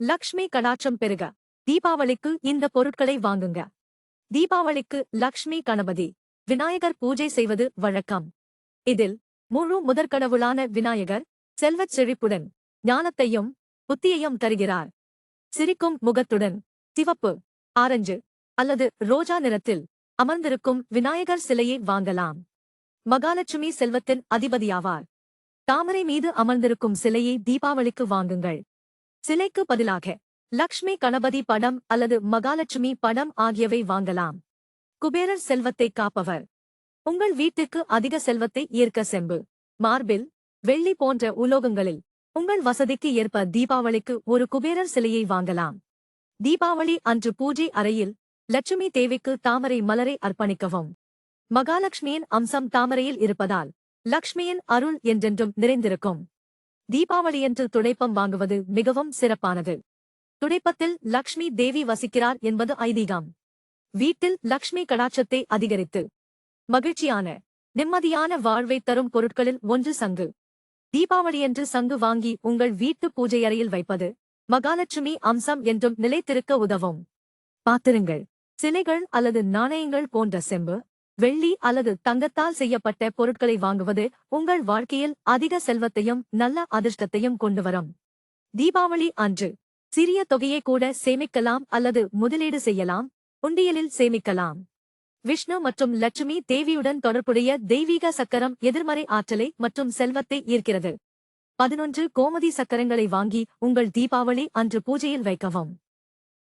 லக்ஷ்மி கடாட்சம் பெருக. தீபாவளிக்கு இந்த பொருட்களை வாங்குங்க. தீபாவளிக்கு லக்ஷ்மி கணபதி விநாயகர் பூஜை செய்வது வழக்கம். இதில் முழு முதற்கடவுளான விநாயகர் செல்வச் செழிப்புடன் ஞானத்தையும் புத்தியையும் தருகிறார். சிரிக்கும் முகத்துடன் சிவப்பு, ஆரஞ்சு அல்லது ரோஜா நிறத்தில் அமர்ந்திருக்கும் விநாயகர் சிலையை வாங்கலாம். மகாலட்சுமி செல்வத்தின் அதிபதியாவார். தாமரை மீது அமர்ந்திருக்கும் சிலையை தீபாவளிக்கு வாங்குங்கள். சிலைக்கு பதிலாக லக்ஷ்மி கணபதி படம் அல்லது மகாலட்சுமி படம் ஆகியவை வாங்கலாம். குபேரர் செல்வத்தை காப்பவர். உங்கள் வீட்டிற்கு அதிக செல்வத்தை ஈர்க்க செம்பு, மார்பில், வெள்ளி போன்ற உலோகங்களில் உங்கள் வசதிக்கு ஏற்ப தீபாவளிக்கு ஒரு குபேரர் சிலையை வாங்கலாம். தீபாவளி அன்று பூஜை அறையில் லட்சுமி தேவிக்கு தாமரை மலரை அர்ப்பணிக்கவும். மகாலட்சுமியின் அம்சம் தாமரையில் இருப்பதால் லக்ஷ்மியின் அருள் என்றென்றும் நிறைந்திருக்கும். தீபாவளியன்று துடைப்பம் வாங்குவது மிகவும் சிறப்பானது. துடைப்பத்தில் லக்ஷ்மி தேவி வசிக்கிறார் என்பது ஐதீகம். வீட்டில் லக்ஷ்மி கடாட்சத்தை அதிகரித்து மகிழ்ச்சியான நிம்மதியான வாழ்வை தரும் பொருட்களில் ஒன்று சங்கு. தீபாவளியன்று சங்கு வாங்கி உங்கள் வீட்டு பூஜையறையில் வைப்பது மகாலட்சுமி அம்சம் என்றும் நிலைத்திருக்க உதவும். பாத்திரங்கள், சிலைகள் அல்லது நாணயங்கள் போன்ற செம்பு, வெள்ளி அல்லது தங்கத்தால் செய்யப்பட்ட பொருட்களை வாங்குவது உங்கள் வாழ்க்கையில் அதிக செல்வத்தையும் நல்ல அதிர்ஷ்டத்தையும் கொண்டுவரும். தீபாவளி அன்று சிறிய தொகையை கூட சேமிக்கலாம் அல்லது முதலீடு செய்யலாம். உண்டியலில் சேமிக்கலாம். விஷ்ணு மற்றும் லட்சுமி தேவியுடன் தொடர்புடைய தெய்வீக சக்கரம் எதிர்மறை ஆற்றலை மற்றும் செல்வத்தை ஈர்க்கிறது. 11 கோமதி சக்கரங்களை வாங்கி உங்கள் தீபாவளி அன்று பூஜையில் வைக்கவும்.